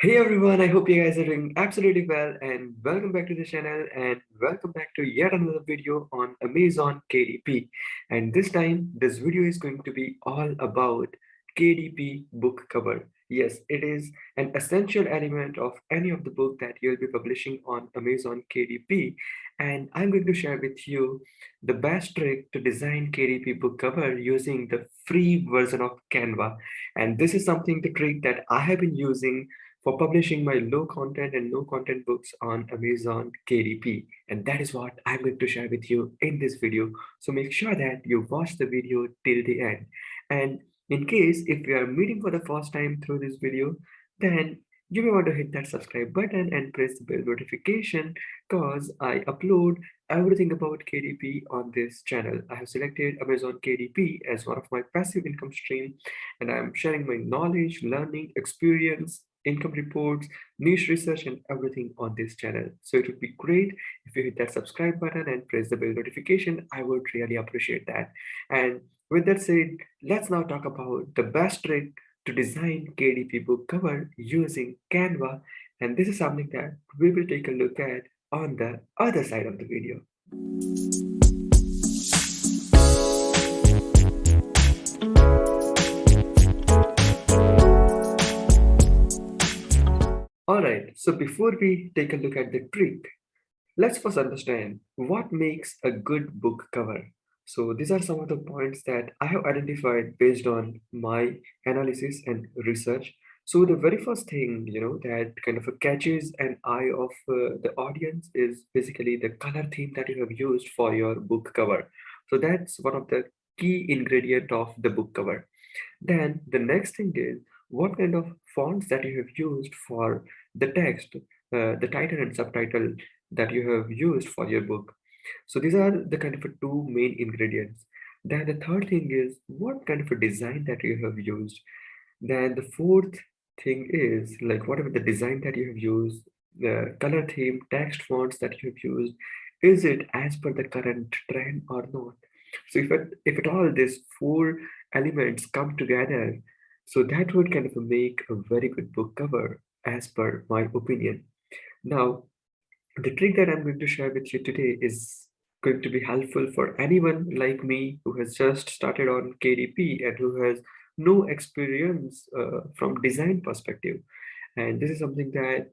Hey everyone, I hope you guys are doing absolutely well and welcome back to the channel and welcome back to yet another video on Amazon KDP. And this time, this video is going to be all about KDP book cover. Yes, it is an essential element of any of the book that you'll be publishing on Amazon KDP. And I'm going to share with you the best trick to design KDP book cover using the free version of Canva. And this is something, the trick that I have been using for publishing my low content and no content books on Amazon KDP. And that is what I'm going to share with you in this video. So make sure that you watch the video till the end. And in case if you are meeting for the first time through this video, then you may want to hit that subscribe button and press the bell notification because I upload everything about KDP on this channel. I have selected Amazon KDP as one of my passive income stream and I'm sharing my knowledge, learning, experience, income reports, niche research, and everything on this channel. So it would be great if you hit that subscribe button and press the bell notification. I would really appreciate that. And with that said, let's now talk about the best trick to design KDP book cover using Canva. And this is something that we will take a look at on the other side of the video. Alright, so before we take a look at the trick, let's first understand what makes a good book cover. So these are some of the points that I have identified based on my analysis and research. So the very first thing, that kind of catches an eye of the audience is basically the color theme that you have used for your book cover. So that's one of the key ingredient of the book cover. Then the next thing is what kind of fonts that you have used for the text, the title and subtitle that you have used for your book. So these are the kind of two main ingredients. Then the third thing is what kind of a design that you have used. Then the fourth thing is like whatever the design that you have used, the color theme, text fonts that you have used, is it as per the current trend or not? So if at all these four elements come together, so that would kind of make a very good book cover as per my opinion. Now, the trick that I'm going to share with you today is going to be helpful for anyone like me who has just started on KDP and who has no experience from design perspective. And this is something that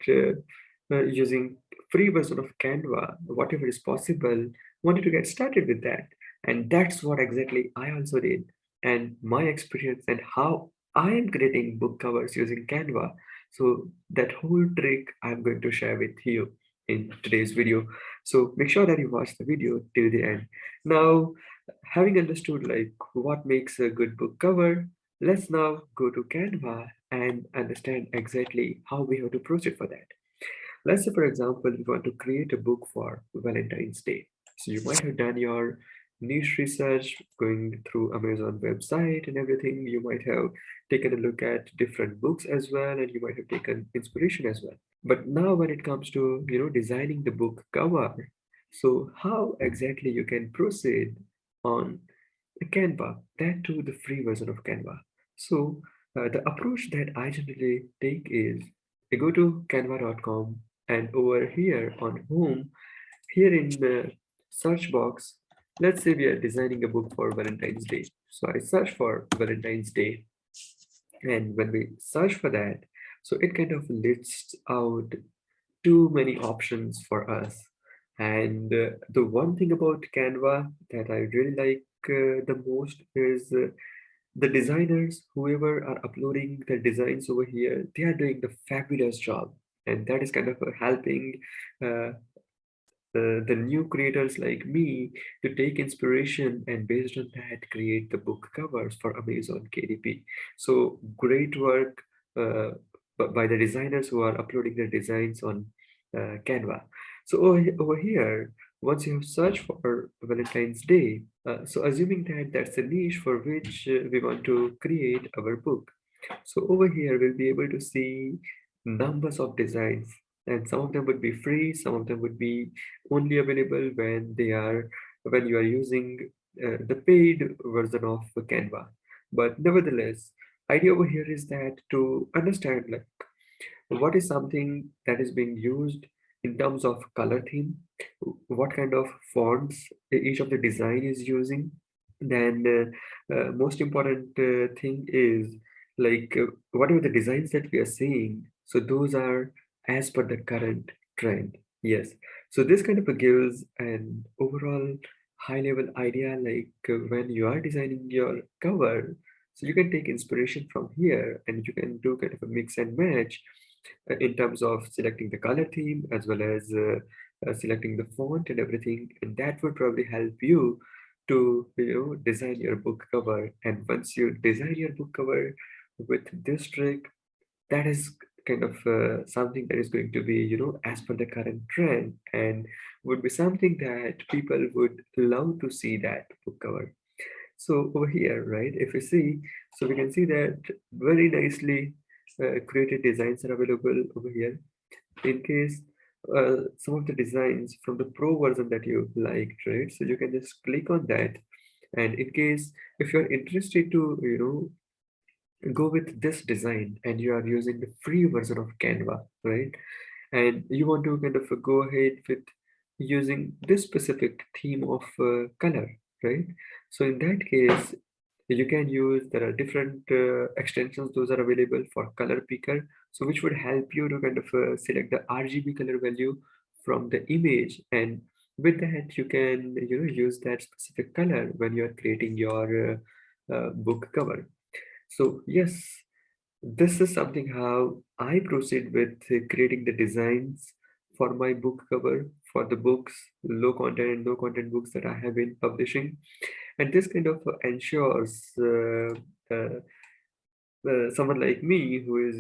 using free version of Canva, whatever is possible, wanted to get started with that. And that's what exactly I also did. And my experience and how I am creating book covers using Canva. So that whole trick I'm going to share with you in today's video. So make sure that you watch the video till the end. Now, having understood like what makes a good book cover, let's now go to Canva and understand exactly how we have to proceed for that. Let's say, for example, you want to create a book for Valentine's Day. So you might have done your niche research going through Amazon website and everything. You might have taken a look at different books as well, and you might have taken inspiration as well. But now when it comes to, designing the book cover, so how exactly you can proceed on Canva, that too the free version of Canva. So the approach that I generally take is I go to canva.com and over here on home, here in the search box, let's say we are designing a book for Valentine's Day. So I search for Valentine's Day, and when we search for that, so it kind of lists out too many options for us. And the one thing about Canva that I really like the most is the designers, whoever are uploading their designs over here, they are doing the fabulous job. And that is kind of helping uh, the new creators like me to take inspiration and based on that create the book covers for Amazon KDP. So great work by the designers who are uploading their designs on Canva. So over here, once you have searched for Valentine's Day, so assuming that that's a niche for which we want to create our book. So over here, we'll be able to see numbers of designs and some of them would be free, some of them would be only available when you are using the paid version of Canva. But nevertheless, idea over here is that to understand like what is something that is being used in terms of color theme, what kind of fonts each of the design is using. Then most important thing is like whatever the designs that we are seeing, so those are as per the current trend. Yes, so this kind of gives an overall high level idea, like when you are designing your cover, so you can take inspiration from here and you can do kind of a mix and match in terms of selecting the color theme as well as selecting the font and everything, and that would probably help you to design your book cover. And once you design your book cover with this trick, that is kind of something that is going to be as per the current trend and would be something that people would love to see that book cover. So over here, right, if you see, so we can see that very nicely created designs are available over here. In case some of the designs from the pro version that you liked, right? So you can just click on that. And in case if you're interested to, go with this design and you are using the free version of Canva, right? And you want to kind of go ahead with using this specific theme of color, right? So in that case, you can use, there are different extensions, those are available for color picker, so which would help you to kind of select the RGB color value from the image, and with that you can use that specific color when you are creating your book cover. So yes, this is something how I proceed with creating the designs for my book cover for the books, low content and no content books that I have been publishing. And this kind of ensures someone like me who is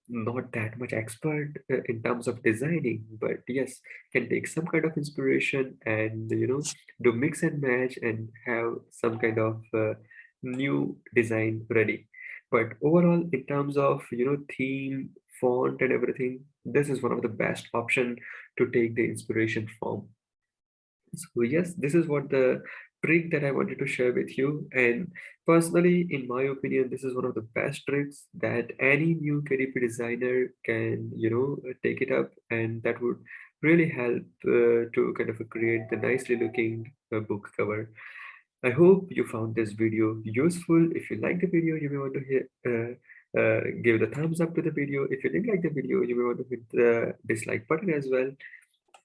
not that much expert in terms of designing, but yes, can take some kind of inspiration and do mix and match and have some kind of new design ready. But overall, in terms of theme, font and everything, this is one of the best option to take the inspiration from. So yes, this is what the trick that I wanted to share with you. And personally, in my opinion, this is one of the best tricks that any new KDP designer can, take it up, and that would really help to kind of create the nicely looking book cover. I hope you found this video useful. If you like the video, you may want to give the thumbs up to the video. If you didn't like the video, you may want to hit the dislike button as well.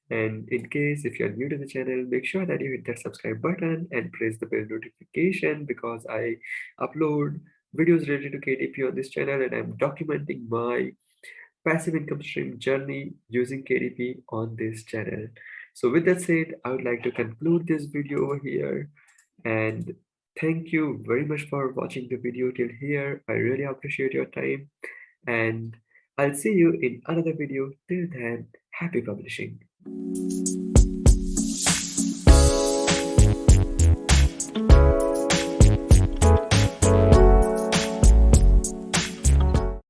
And in case if you're new to the channel, make sure that you hit that subscribe button and press the bell notification, because I upload videos related to KDP on this channel and I'm documenting my passive income stream journey using KDP on this channel. So with that said, I would like to conclude this video over here, and thank you very much for watching the video till here. I really appreciate your time, and I'll see you in another video. Till then, happy publishing.